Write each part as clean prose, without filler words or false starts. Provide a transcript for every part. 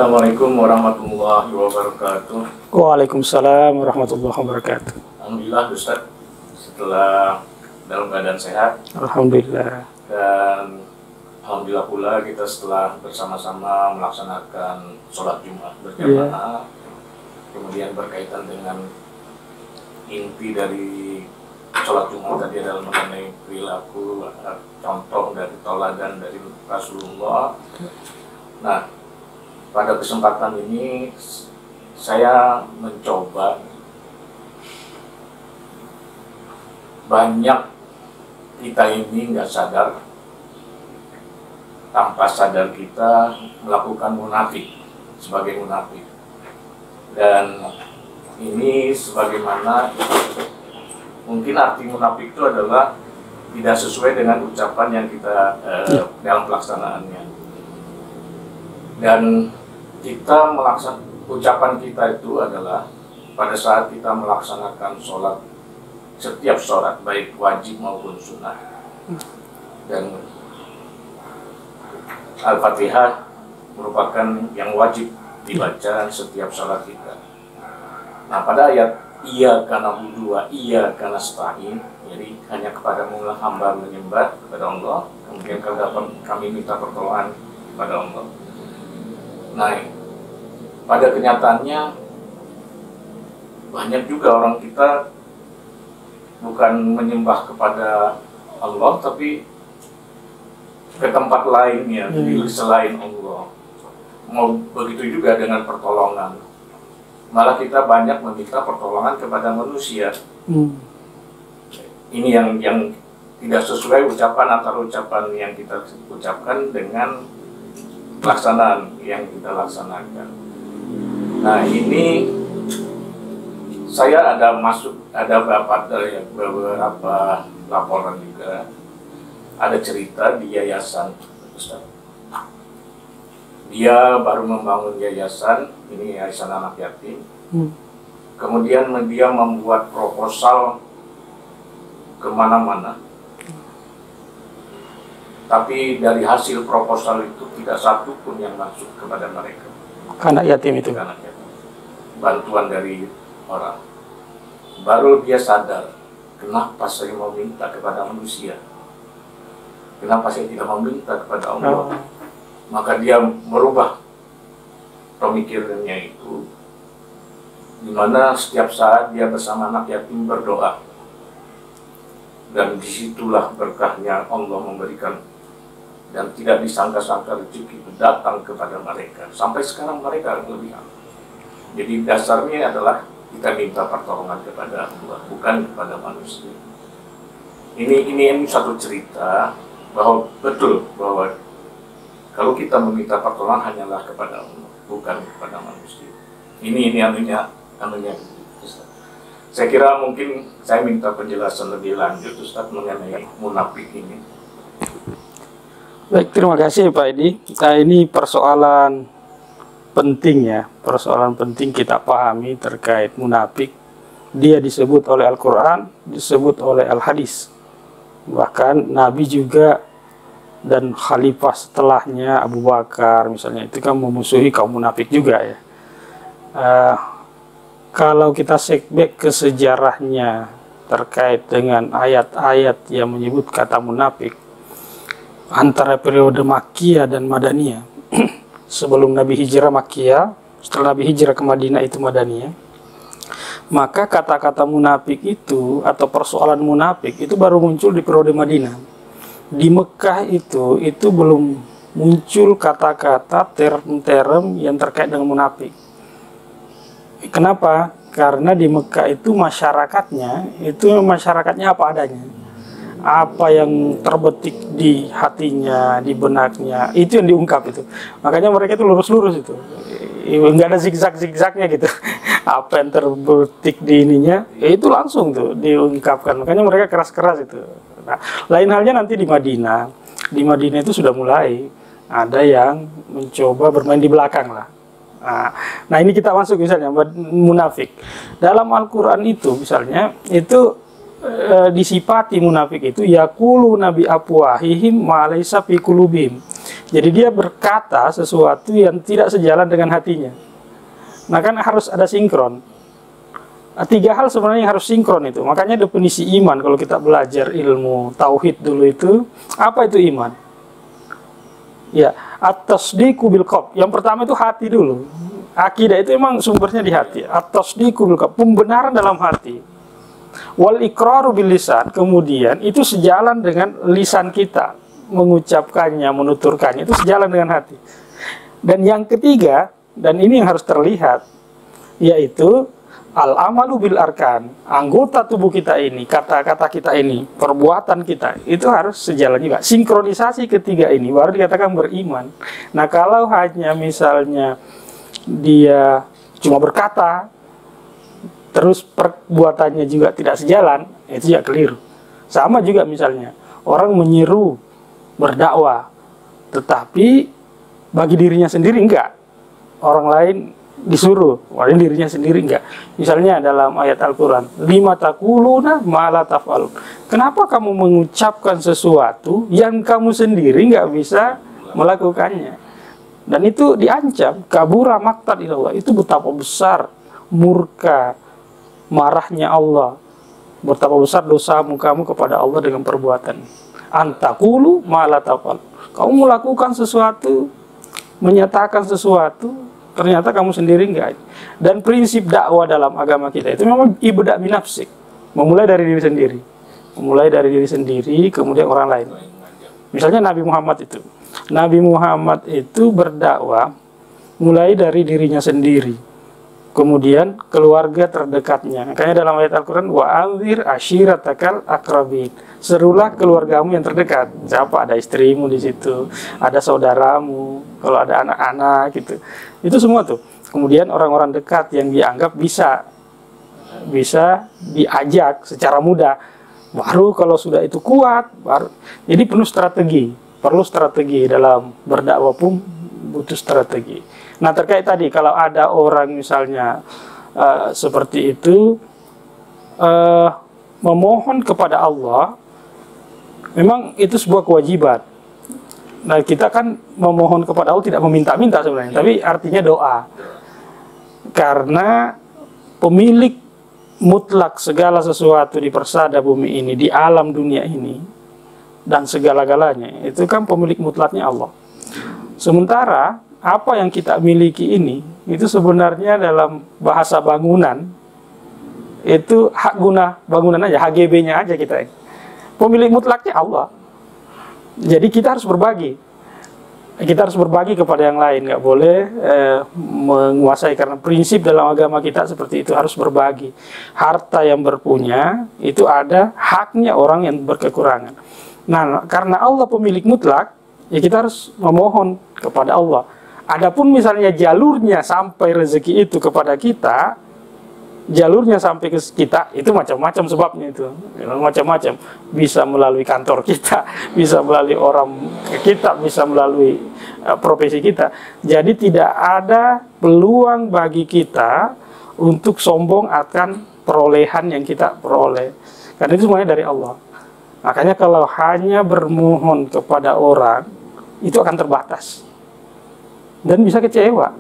Assalamualaikum warahmatullahi wabarakatuh. Waalaikumsalam warahmatullahi wabarakatuh. Alhamdulillah Ustaz, setelah dalam keadaan sehat. Alhamdulillah. Dan alhamdulillah pula kita setelah bersama-sama melaksanakan sholat Jumat berjamaah. Kemudian berkaitan dengan inti dari sholat Jumat tadi adalah mengenai perilaku, contoh dari teladan dari Rasulullah. Nah, pada kesempatan ini saya mencoba banyak kita ini nggak sadar, tanpa sadar kita melakukan munafik sebagai munafik. Dan ini sebagaimana mungkin arti munafik itu adalah tidak sesuai dengan ucapan yang kita dalam pelaksanaannya. Dan kita ucapan kita itu adalah pada saat kita melaksanakan sholat, setiap sholat baik wajib maupun sunnah, dan Al-Fatihah merupakan yang wajib dibaca setiap sholat kita. Nah, pada ayat iyyaka na'budu wa iyyaka nasta'in, jadi hanya kepadamu lah hamba menyembah kepada Allah, kemudian kami minta pertolongan kepada Allah. Nah, pada kenyataannya banyak juga orang kita bukan menyembah kepada Allah, tapi ke tempat lain ya, selain Allah. Mau begitu juga dengan pertolongan. Malah kita banyak meminta pertolongan kepada manusia. Ini yang tidak sesuai ucapan antara ucapan yang kita ucapkan dengan pelaksanaan yang kita laksanakan. Nah, ini saya ada beberapa laporan juga. Ada cerita di yayasan, Ustaz. Dia baru membangun yayasan, ini yayasan anak yatim. Kemudian dia membuat proposal kemana-mana. Tapi dari hasil proposal itu tidak satu pun yang masuk kepada mereka. Anak yatim itu. Anak yatim. Bantuan dari orang. Baru dia sadar, kenapa saya mau minta kepada manusia? Kenapa saya tidak meminta kepada Allah? Maka dia merubah pemikirannya itu, di mana setiap saat dia bersama anak yatim berdoa, dan disitulah berkahnya Allah memberikan, dan tidak disangka-sangka rezeki itu datang kepada mereka. Sampai sekarang mereka melihat. Jadi dasarnya adalah kita minta pertolongan kepada Allah, bukan kepada manusia. Ini satu cerita bahwa betul bahwa kalau kita meminta pertolongan hanyalah kepada Allah, bukan kepada manusia. Ini anunya. Saya kira mungkin saya minta penjelasan lebih lanjut Ustaz mengenai munafik ini. Baik, terima kasih Pak Edi. Nah, ini persoalan penting ya, persoalan penting kita pahami terkait munafik. Dia disebut oleh Al-Quran, disebut oleh Al-Hadis. Bahkan Nabi juga dan khalifah setelahnya Abu Bakar misalnya itu kan memusuhi kaum munafik juga ya. Kalau kita check back ke sejarahnya terkait dengan ayat-ayat yang menyebut kata munafik antara periode Makkiyah dan Madaniyah, sebelum Nabi hijrah Makkiyah, setelah Nabi hijrah ke Madinah itu Madaniyah, maka kata-kata munafik itu atau persoalan munafik itu baru muncul di periode Madinah. Di Mekah itu belum muncul kata-kata term-term yang terkait dengan munafik. Kenapa? Karena di Mekah itu masyarakatnya apa adanya. Apa yang terbetik di hatinya, di benaknya, itu yang diungkap itu. Makanya mereka itu lurus-lurus itu. Nggak ada zigzag-zigzagnya gitu. Apa yang terbetik di ininya, itu langsung tuh diungkapkan. Makanya mereka keras-keras itu. Nah, lain halnya nanti di Madinah. Di Madinah itu sudah mulai ada yang mencoba bermain di belakang lah. Nah, ini kita masuk misalnya munafik. Dalam Al-Quran itu misalnya itu disifati munafik itu yaqulu nabi afwahihim ma laysa fi qulubihim. Jadi dia berkata sesuatu yang tidak sejalan dengan hatinya. Nah kan harus ada sinkron. Nah, 3 hal sebenarnya yang harus sinkron itu. Makanya definisi iman kalau kita belajar ilmu tauhid dulu itu, apa itu iman? Ya, at-tasdiqu bil qalb. Yang pertama itu hati dulu. Akidah itu memang sumbernya di hati. At-tasdiqu bil qalb, pembenaran dalam hati. Wal iqraru bil lisan, kemudian itu sejalan dengan lisan kita, mengucapkannya, menuturkannya, itu sejalan dengan hati. Dan yang ketiga, dan ini yang harus terlihat, yaitu al-amalu bil arkan, anggota tubuh kita ini, kata-kata kita ini, perbuatan kita, itu harus sejalan juga. Sinkronisasi ketiga ini baru dikatakan beriman. Nah kalau hanya misalnya dia cuma berkata, terus perbuatannya juga tidak sejalan, itu ya keliru. Sama juga misalnya, orang menyeru berdakwah, tetapi bagi dirinya sendiri enggak. Orang lain disuruh, walaupun dirinya sendiri enggak. Misalnya dalam ayat Al-Quran, lima taquluna ma la taf'alun. Kenapa kamu mengucapkan sesuatu yang kamu sendiri enggak bisa melakukannya? Dan itu diancam, kabura maqtan ilallah. Itu betapa besar murka, marahnya Allah. Betapa besar dosamu kamu kepada Allah dengan perbuatan. Antaqulu ma la taf'alun. Kamu melakukan sesuatu, menyatakan sesuatu, ternyata kamu sendiri enggak. Dan prinsip dakwah dalam agama kita itu memang ibda' min nafsik, memulai dari diri sendiri. Memulai dari diri sendiri, kemudian orang lain. Misalnya Nabi Muhammad itu. Nabi Muhammad itu berdakwah mulai dari dirinya sendiri. Kemudian keluarga terdekatnya. Makanya dalam ayat Al-Quran, wa anzir ashiratakal akrabin. Serulah keluargamu yang terdekat. Siapa? Ada istrimu di situ, ada saudaramu, kalau ada anak-anak gitu. Itu semua tuh. Kemudian orang-orang dekat yang dianggap bisa diajak secara mudah. Baru kalau sudah itu kuat, baru. Jadi penuh strategi. Perlu strategi dalam berdakwah pun butuh strategi. Nah terkait tadi, kalau ada orang misalnya seperti itu memohon kepada Allah, memang itu sebuah kewajiban. Nah kita kan memohon kepada Allah tidak meminta-minta sebenarnya, tapi artinya doa. Karena pemilik mutlak segala sesuatu di persada bumi ini, di alam dunia ini, dan segala-galanya, itu kan pemilik mutlaknya Allah. Sementara apa yang kita miliki ini, itu sebenarnya dalam bahasa bangunan, itu hak guna bangunan aja, HGB-nya aja kita. Pemilik mutlaknya Allah. Jadi kita harus berbagi. Kita harus berbagi kepada yang lain, nggak boleh menguasai, karena prinsip dalam agama kita seperti itu, harus berbagi. Harta yang berpunya, itu ada haknya orang yang berkekurangan. Nah, karena Allah pemilik mutlak, ya kita harus memohon kepada Allah. Adapun misalnya jalurnya sampai rezeki itu kepada kita, jalurnya sampai ke kita, itu macam-macam sebabnya itu. Macam-macam. Bisa melalui kantor kita, bisa melalui orang kita, bisa melalui profesi kita. Jadi tidak ada peluang bagi kita untuk sombong akan perolehan yang kita peroleh. Karena itu semuanya dari Allah. Makanya kalau hanya bermohon kepada orang, itu akan terbatas. Dan bisa kecewa.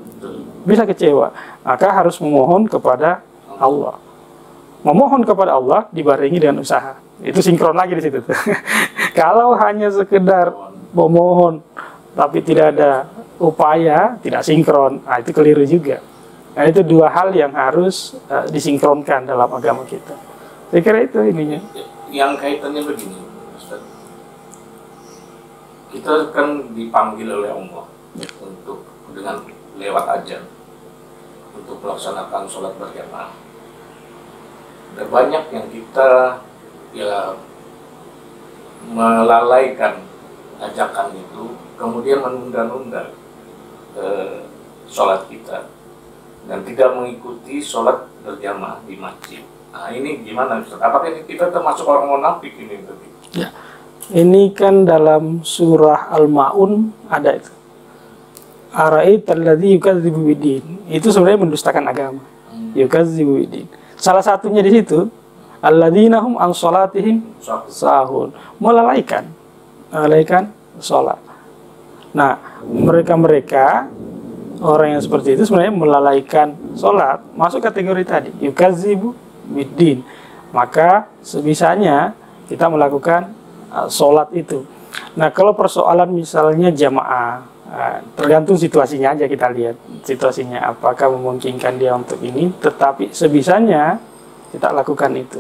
Bisa kecewa. Maka harus memohon kepada Allah. Memohon kepada Allah dibarengi dengan usaha. Itu sinkron lagi di situ. Kalau hanya sekedar memohon tapi tidak ada upaya, tidak sinkron, nah itu keliru juga. Nah itu dua hal yang harus disinkronkan dalam agama kita. Saya kira itu ininya. Yang kaitannya begini, Ustaz. Kita kan dipanggil oleh Allah untuk dengan lewat azan untuk melaksanakan sholat berjamaah. Dan banyak yang kita ya melalaikan ajakan itu, kemudian menunda-nunda sholat kita dan tidak mengikuti sholat berjamaah di masjid. Nah ini gimana Ustaz? Apakah ini kita termasuk orang munafik ini? Ya, ini kan dalam surah Al-Ma'un ada itu. Ara'aital ladzi yukadzibu biddin. Itu sebenarnya mendustakan agama. Yukadzibu biddin. Salah satunya di situ, alladzina hum an sholatihim sahun. Melalaikan sholat. Nah, mereka-mereka orang yang seperti itu sebenarnya melalaikan sholat, masuk kategori tadi, yukadzibu biddin. Maka sebisanya kita melakukan sholat itu. Nah, kalau persoalan misalnya jamaah, tergantung situasinya aja, kita lihat situasinya apakah memungkinkan dia untuk ini, tetapi sebisanya kita lakukan itu.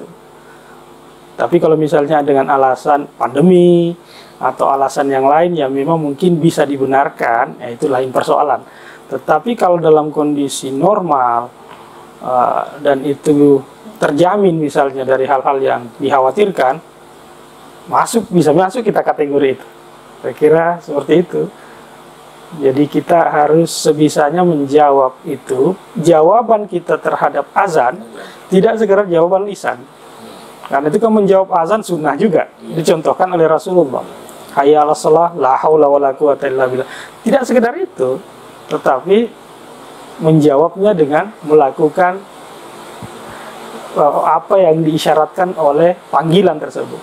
Tapi kalau misalnya dengan alasan pandemi atau alasan yang lain yang memang mungkin bisa dibenarkan, ya itu lain persoalan. Tetapi kalau dalam kondisi normal dan itu terjamin misalnya dari hal-hal yang dikhawatirkan, bisa masuk kita kategori itu. Saya kira seperti itu. Jadi kita harus sebisanya menjawab itu. Jawaban kita terhadap azan tidak sekedar jawaban lisan. Karena itu kan menjawab azan sunnah juga, dicontohkan oleh Rasulullah. Hayya 'alas shalah, la haula wala quwata illa billah. Tidak sekedar itu, tetapi menjawabnya dengan melakukan apa yang diisyaratkan oleh panggilan tersebut.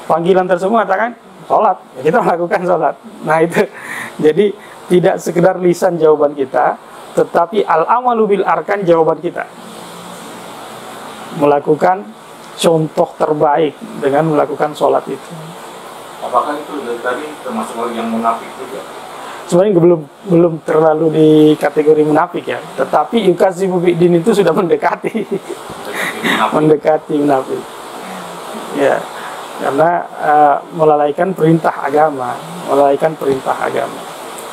Panggilan tersebut mengatakan sholat, ya kita melakukan sholat. Nah itu, jadi tidak sekedar lisan jawaban kita, tetapi al-amalu bil arkan jawaban kita. Melakukan contoh terbaik dengan melakukan sholat itu. Apakah itu dari tadi termasuk orang yang munafik juga? Sebenarnya belum terlalu di kategori munafik ya, tetapi yukadzibu biddin itu sudah mendekati munafik. Ya, karena melalaikan perintah agama.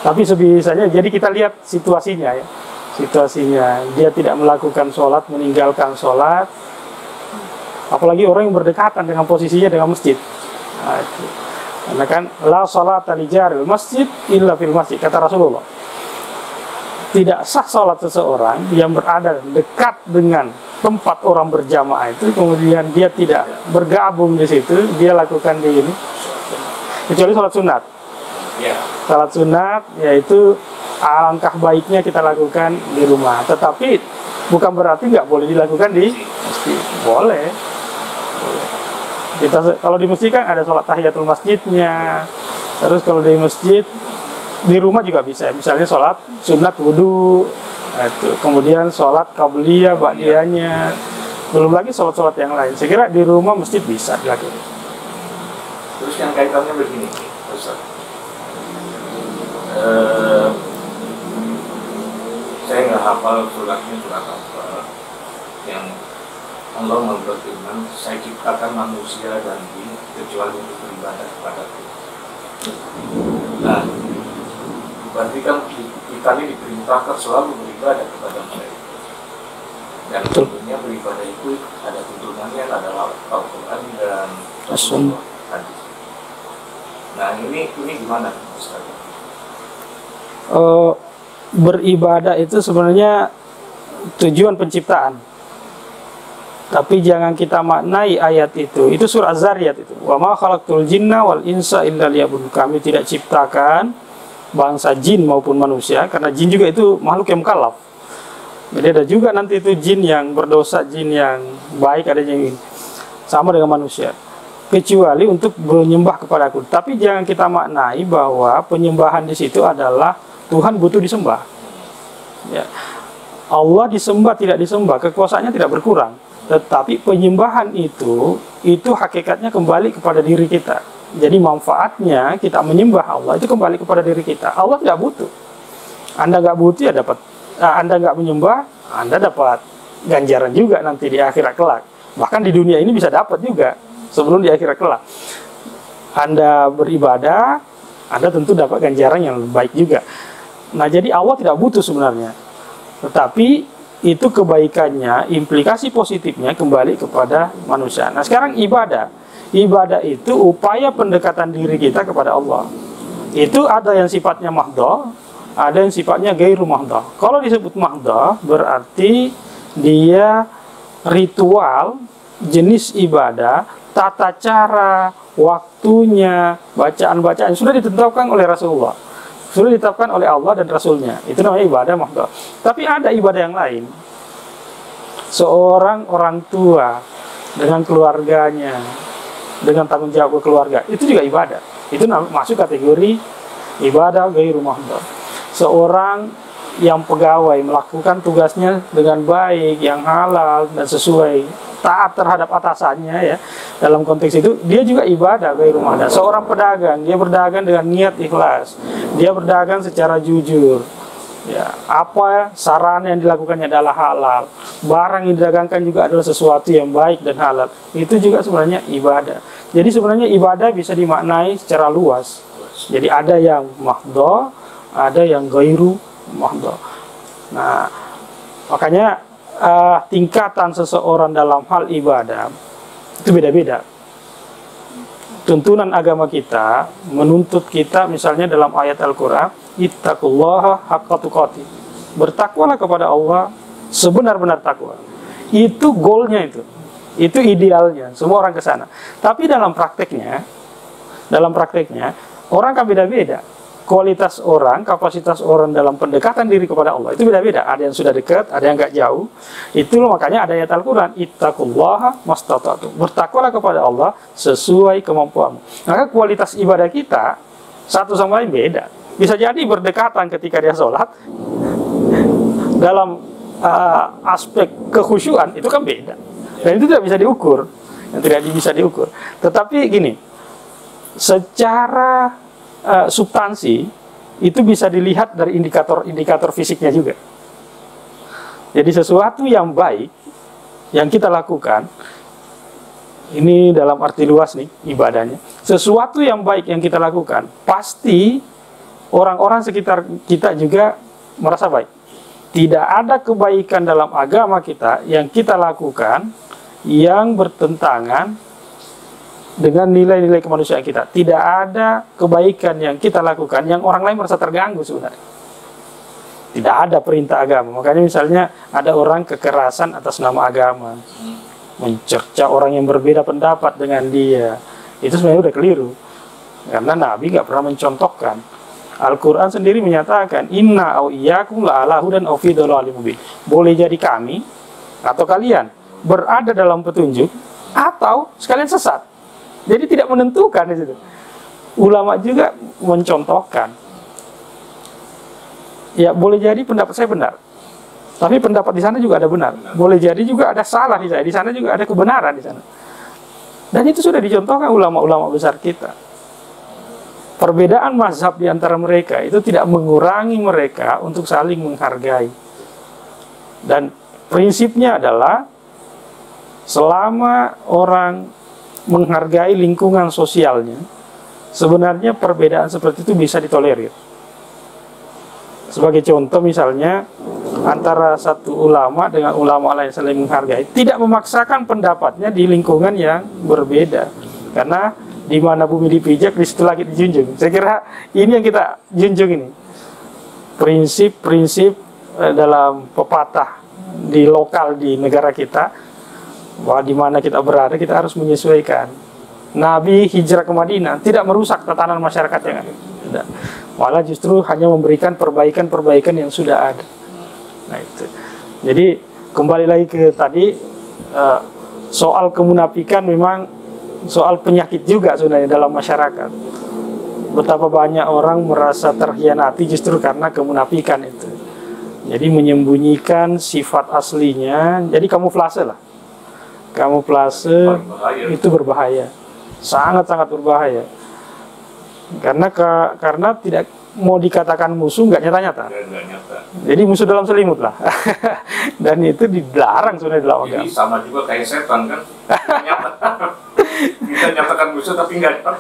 Tapi sebisanya, jadi kita lihat situasinya ya. Situasinya, dia tidak melakukan sholat, meninggalkan sholat. Apalagi orang yang berdekatan dengan posisinya dengan masjid. Nah, itu. Karena kan la sholata li jaril masjid illa fil masjid, kata Rasulullah. Tidak sah sholat seseorang yang berada dekat dengan tempat orang berjamaah itu, kemudian dia tidak bergabung di situ, dia lakukan di ini, kecuali sholat sunat. Sholat sunat, yaitu alangkah baiknya kita lakukan di rumah. Tetapi bukan berarti nggak boleh dilakukan di masjid. Boleh. Kita kalau di masjid kan ada sholat tahiyatul masjidnya. Terus kalau di masjid, di rumah juga bisa. Misalnya sholat sunat wudu, kemudian sholat qabliyah, ba'diyahnya. Belum lagi sholat-sholat yang lain. Saya kira di rumah masjid bisa dilakukan. Terus yang kaitannya begini, Ustaz. Saya nggak hafal suratnya surat apa yang Allah berfirman, saya ciptakan manusia dan jin kecuali untuk beribadah kepadaku. Nah, berarti kan kita ini diperintahkan selalu beribadah kepada mereka. Dan tentunya beribadah itu ada tuntunannya adalah Al-Quran dan Rasulullah hadis. Nah ini gimana Ustaz? Beribadah itu sebenarnya tujuan penciptaan. Tapi jangan kita maknai ayat itu. Itu surah Az-Zariyat itu. Wa ma khalaqtul jinna wal insa illa liya'budun. Kami tidak ciptakan bangsa jin maupun manusia, karena jin juga itu makhluk yang mukallaf. Jadi ada juga nanti itu jin yang berdosa, jin yang baik, ada yang sama dengan manusia. Kecuali untuk menyembah kepadaku. Tapi jangan kita maknai bahwa penyembahan di situ adalah Tuhan butuh disembah. Ya. Allah disembah tidak disembah, kekuasaannya tidak berkurang. Tetapi penyembahan itu hakikatnya kembali kepada diri kita. Jadi manfaatnya kita menyembah Allah itu kembali kepada diri kita. Allah tidak butuh. Anda nggak butuh ya dapat. Anda nggak menyembah, Anda dapat ganjaran juga nanti di akhirat kelak. Bahkan di dunia ini bisa dapat juga sebelum di akhirat kelak. Anda beribadah, Anda tentu dapat ganjaran yang baik juga. Nah, jadi Allah tidak butuh sebenarnya. Tetapi itu kebaikannya, implikasi positifnya kembali kepada manusia. Nah, sekarang ibadah. Ibadah itu upaya pendekatan diri kita kepada Allah. Itu ada yang sifatnya mahdhah, ada yang sifatnya ghairu mahdhah. Kalau disebut mahdhah berarti dia ritual, jenis ibadah, tata cara, waktunya, bacaan-bacaan sudah ditentukan oleh Rasulullah, sudah ditetapkan oleh Allah dan Rasulnya. Itu namanya ibadah mahdhah. Tapi ada ibadah yang lain. Seorang orang tua dengan keluarganya, dengan tanggung jawab ke keluarga, itu juga ibadah. Itu masuk kategori ibadah ghairu mahdhah. Seorang yang pegawai melakukan tugasnya dengan baik, yang halal dan sesuai, taat terhadap atasannya ya. Dalam konteks itu dia juga ibadah ghairu mahdhah. Seorang pedagang, dia berdagang dengan niat ikhlas. Dia berdagang secara jujur. Ya, apa saran yang dilakukannya adalah halal. Barang yang didagangkan juga adalah sesuatu yang baik dan halal. Itu juga sebenarnya ibadah. Jadi sebenarnya ibadah bisa dimaknai secara luas. Jadi ada yang mahdhah, ada yang ghairu mahdhah. Nah, makanya tingkatan seseorang dalam hal ibadah itu beda-beda. Tuntunan agama kita menuntut kita misalnya dalam ayat Al-Quran, ittaqullaha haqqa tuqatih. Bertakwalah kepada Allah sebenar-benar takwa. Itu goalnya itu idealnya. Semua orang ke sana. Tapi dalam prakteknya orang kan beda-beda. Kualitas orang, kapasitas orang dalam pendekatan diri kepada Allah itu beda-beda. Ada yang sudah dekat, ada yang agak jauh. Itulah makanya ada ayat Al-Quran, ittaqullaha mastata'tum. Bertakwalah kepada Allah sesuai kemampuanmu. Maka kualitas ibadah kita satu sama lain beda. Bisa jadi berdekatan ketika dia sholat. Dalam aspek kekhusyuan itu kan beda. Dan itu tidak bisa diukur. Yang tidak bisa diukur. Tetapi gini, secara substansi itu bisa dilihat dari indikator fisiknya juga. Jadi sesuatu yang baik yang kita lakukan, ini dalam arti luas nih ibadahnya, sesuatu yang baik yang kita lakukan pasti orang-orang sekitar kita juga merasa baik. Tidak ada kebaikan dalam agama kita yang kita lakukan yang bertentangan dengan nilai-nilai kemanusiaan kita. Tidak ada kebaikan yang kita lakukan yang orang lain merasa terganggu sebenarnya. Tidak ada perintah agama. Makanya misalnya ada orang kekerasan atas nama agama, mencerca orang yang berbeda pendapat dengan dia. Itu sebenarnya udah keliru. Karena Nabi nggak pernah mencontohkan. Al-Quran sendiri menyatakan, inna au iyyakum la'ala hudan aw fi dhalalin mubin. Boleh jadi kami atau kalian berada dalam petunjuk atau sekalian sesat. Jadi tidak menentukan di situ. Ulama juga mencontohkan. Ya boleh jadi pendapat saya benar, tapi pendapat di sana juga ada benar. Boleh jadi juga ada salah di saya. Di sana juga ada kebenaran di sana. Dan itu sudah dicontohkan ulama-ulama besar kita. Perbedaan mazhab di antara mereka itu tidak mengurangi mereka untuk saling menghargai. Dan prinsipnya adalah selama orang menghargai lingkungan sosialnya, sebenarnya perbedaan seperti itu bisa ditolerir. Sebagai contoh misalnya, antara satu ulama dengan ulama lain saling menghargai, tidak memaksakan pendapatnya di lingkungan yang berbeda. Karena di mana bumi dipijak, di situ langit dijunjung. Saya kira ini yang kita junjung ini. Prinsip-prinsip dalam pepatah di lokal di negara kita, bahwa di mana kita berada kita harus menyesuaikan. Nabi hijrah ke Madinah tidak merusak tatanan masyarakat yang ada. Tidak. Malah justru hanya memberikan perbaikan-perbaikan yang sudah ada. Nah itu. Jadi kembali lagi ke tadi, soal kemunafikan memang soal penyakit juga sebenarnya dalam masyarakat. Betapa banyak orang merasa terkhianati justru karena kemunafikan itu. Jadi menyembunyikan sifat aslinya, jadi kamuflase lah. Kamuflase itu berbahaya, sangat-sangat berbahaya. Karena tidak mau dikatakan musuh, nggak nyata-nyata. Jadi musuh dalam selimut lah. Dan itu dilarang sebenarnya dalam agama. Jadi sama juga kayak setan kan. Kita nyatakan musuh tapi nggak nyata.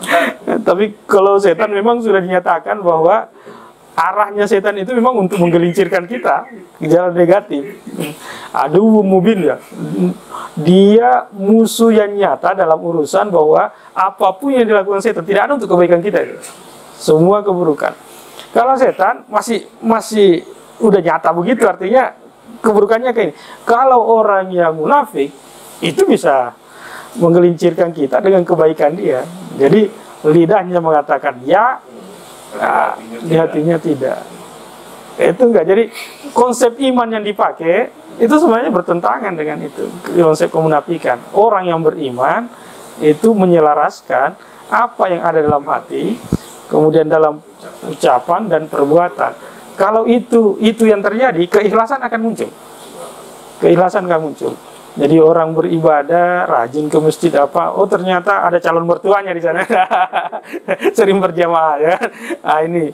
Tapi kalau setan memang sudah dinyatakan bahwa arahnya setan itu memang untuk menggelincirkan kita ke jalan negatif. Aduh mubin ya. Dia musuh yang nyata dalam urusan bahwa apapun yang dilakukan setan tidak ada untuk kebaikan kita. Semua keburukan. Kalau setan masih udah nyata begitu, artinya keburukannya kayak ini. Kalau orang yang munafik itu bisa menggelincirkan kita dengan kebaikan dia. Jadi lidahnya mengatakan ya, di hatinya tidak. Itu enggak. Jadi konsep iman yang dipakai itu sebenarnya bertentangan dengan itu, konsep kemunafikan. Orang yang beriman itu menyelaraskan apa yang ada dalam hati kemudian dalam ucapan dan perbuatan. Kalau itu yang terjadi, keikhlasan akan muncul. Keikhlasan akan muncul. Jadi orang beribadah, rajin ke masjid apa, oh ternyata ada calon mertuanya di sana, sering berjamaah ya. Nah ini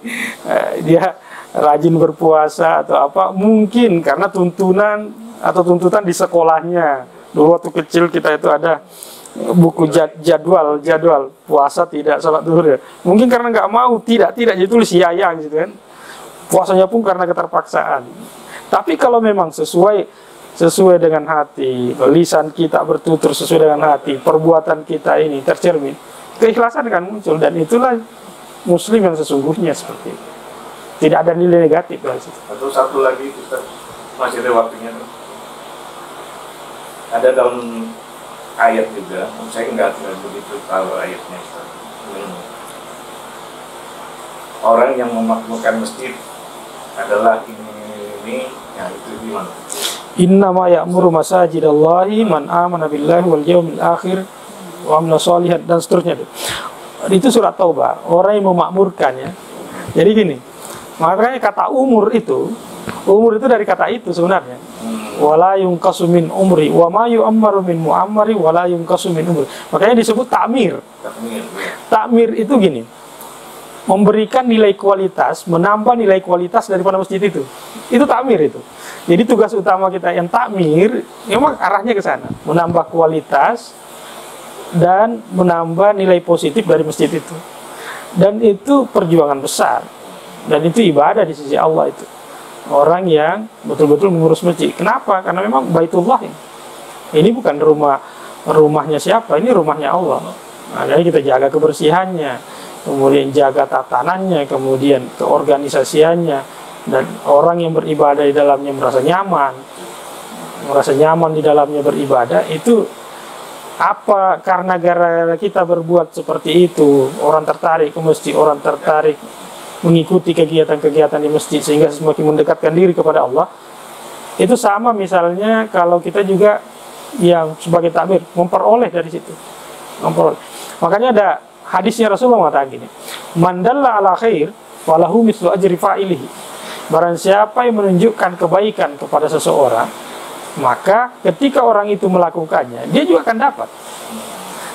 dia rajin berpuasa atau apa, mungkin karena tuntunan atau tuntutan di sekolahnya. Dulu waktu kecil kita itu ada buku jadwal puasa tidak sholat duhur ya. Mungkin karena nggak mau, tidak jadi tulis ya gitu kan. Puasanya pun karena keterpaksaan. Tapi kalau memang sesuai dengan hati, lisan kita bertutur sesuai dengan hati, perbuatan kita ini tercermin, keikhlasan akan muncul, dan itulah muslim yang sesungguhnya seperti itu. Tidak ada nilai negatif dari situ. Atau satu lagi, Ustaz, masih ada waktunya. Ada dalam ayat juga, saya nggak begitu tahu ayatnya, Ustaz. Orang yang memakmurkan masjid adalah ini, ya itu gimana? Innama ya'muru masajidallahi man amana billahi wal yawmil akhir wa amila sholihan, dan seterusnya. Itu surat Taubah, orang yang memakmurkan ya. Jadi gini, makanya kata umur itu dari kata itu sebenarnya. Wala yunqasu min umri wa ma yu'ammaru min mu'ammari wala yunqasu min umri. Makanya disebut takmir. Takmir itu gini, memberikan nilai kualitas, menambah nilai kualitas daripada masjid itu. Itu takmir itu. Jadi tugas utama kita yang takmir, memang arahnya ke sana, menambah kualitas dan menambah nilai positif dari masjid itu. Dan itu perjuangan besar, dan itu ibadah di sisi Allah itu. Orang yang betul-betul mengurus masjid. Kenapa? Karena memang Baitullah ini. Ini bukan rumahnya siapa, ini rumahnya Allah. Makanya kita jaga kebersihannya, kemudian jaga tatanannya, kemudian keorganisasiannya. Dan orang yang beribadah di dalamnya merasa nyaman di dalamnya beribadah, itu apa? Karena gara-gara kita berbuat seperti itu, orang tertarik ke masjid, orang tertarik mengikuti kegiatan-kegiatan di masjid, sehingga semakin mendekatkan diri kepada Allah. Itu sama misalnya kalau kita juga yang sebagai takmir memperoleh dari situ, memperoleh. Makanya ada hadisnya Rasulullah mengatakan gini, man dalla ala khair falahu mislu ajri fa'ilihi. Barang siapa yang menunjukkan kebaikan kepada seseorang, maka ketika orang itu melakukannya, dia juga akan dapat.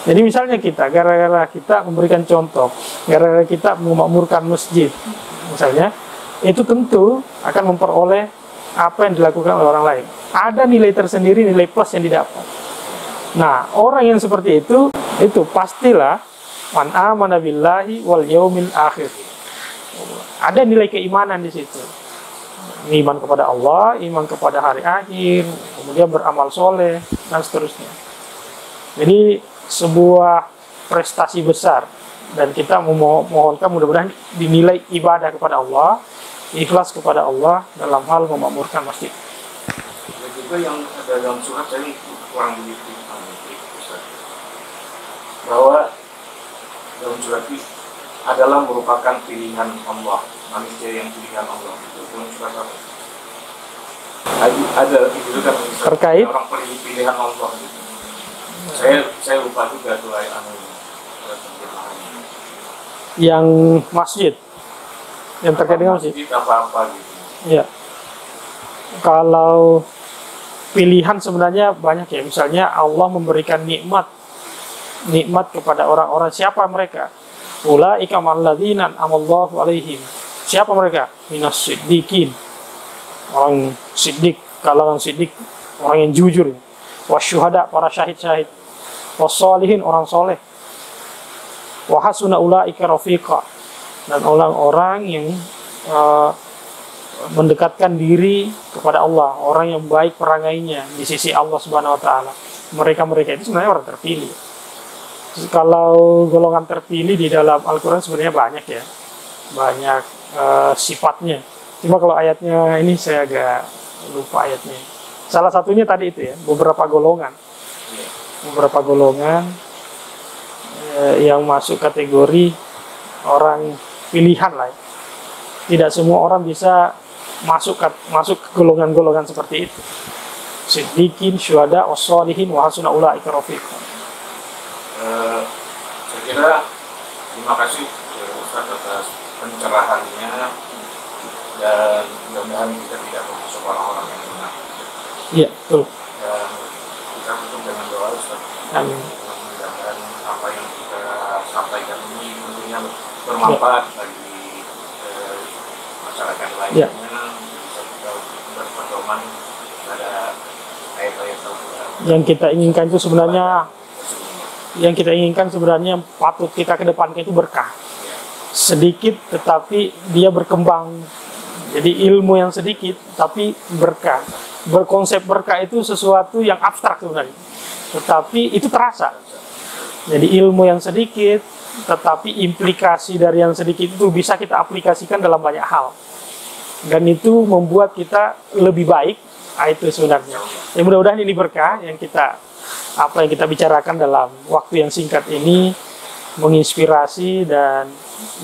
Jadi misalnya kita, gara-gara kita memberikan contoh, gara-gara kita memakmurkan masjid, misalnya, itu tentu akan memperoleh apa yang dilakukan oleh orang lain. Ada nilai tersendiri, nilai plus yang didapat. Nah, orang yang seperti itu pastilah man amana billahi wal yaumil akhir. Ada nilai keimanan di situ. Iman kepada Allah, iman kepada hari akhir, kemudian beramal soleh, dan seterusnya. Jadi sebuah prestasi besar, dan kita memohonkan mudah-mudahan dinilai ibadah kepada Allah, ikhlas kepada Allah dalam hal memakmurkan masjid. Dan juga yang ada dalam surat saya kurang begitu bahwa dalam surat ini adalah merupakan pilihan Allah, manusia yang pilihan Allah. Itu dalam surat apa? Ada itu kan terkait orang pilihan Allah. Gitu. Saya lupa juga tuh ayat yang masjid, yang terkait dengan masjid. Apa gitu. Ya. Kalau pilihan sebenarnya banyak ya. Misalnya Allah memberikan nikmat kepada orang-orang. Siapa mereka? Ulaika malladzina amallahu alaihim. Siapa mereka? Minas siddiqin. Orang siddiq, kalangan siddiq, orang yang jujur. Wasyuhada, para syahid-syahid. Wassalihin, orang soleh. Wa hasuna ulaika rafiqa. Dan orang-orang yang mendekatkan diri kepada Allah, orang yang baik perangainya di sisi Allah Subhanahu wa taala. Mereka itu sebenarnya orang terpilih. Kalau golongan terpilih di dalam Al-Quran sebenarnya banyak ya, banyak sifatnya. Cuma kalau ayatnya ini saya agak lupa ayatnya. Salah satunya tadi itu ya, beberapa golongan yang masuk kategori orang pilihan lah. Tidak semua orang bisa masuk ke golongan-golongan seperti itu. Siddiqin, syuhada, wassalihin, wa hasuna ulaika rafiqa. Saya kira terima kasih Ustaz atas pencerahannya, dan mudah-mudahan kita tidak termasuk orang-orang yang benar. Iya, betul. Dan kita tutup dengan doa, Ustaz. Amin. Mudah-mudahan apa yang kita sampaikan ini tentunya bermanfaat bagi masyarakat lainnya. Bisa kita berpedoman pada ayat-ayat Al-Quran. Yang kita inginkan sebenarnya patut kita kedepankan itu berkah. Sedikit tetapi dia berkembang. Jadi ilmu yang sedikit tapi berkah. Berkonsep berkah itu sesuatu yang abstrak sebenarnya, tetapi itu terasa. Jadi ilmu yang sedikit tetapi implikasi dari yang sedikit itu bisa kita aplikasikan dalam banyak hal, dan itu membuat kita lebih baik. Itu sebenarnya. Ya, mudah-mudahan ini berkah yang apa yang kita bicarakan dalam waktu yang singkat ini menginspirasi dan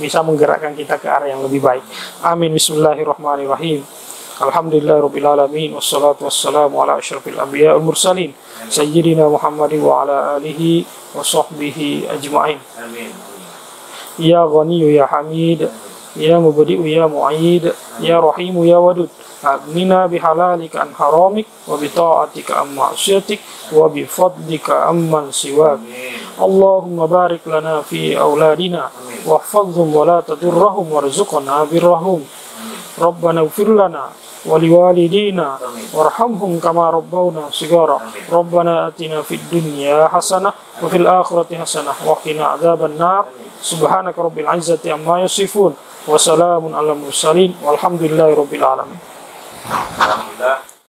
bisa menggerakkan kita ke arah yang lebih baik. Amin. Bismillahirrahmanirrahim. Alhamdulillahirabbil alamin, wassalatu wassalamu ala asyrafil anbiya wal mursalin sayyidina Muhammadin wa ala alihi wa sahbihi ajma'in. Amin. Ya Ghani ya Hamid, ya Mubdi'u ya Mu'id, ya Rahimu ya Wadud, aghnina bihalalika an haramik wa bita'atika an ma'siyatik wa bifadlika amman siwak. Allahumma barik lana fi auladina wahfazhum wa la tadurrahum warzuqna birrahum. Rabbana ighfir lana wa liwalidina warhamhum kama rabbawna shighara. Rabbana atina fid dunya hasanah wa fil akhirati hasanah wa qina adzaban nar. Subhanaka rabbil izzati amma yasifun wa salamun alal mursalin walhamdulillahi rabbil alamin. Alhamdulillah.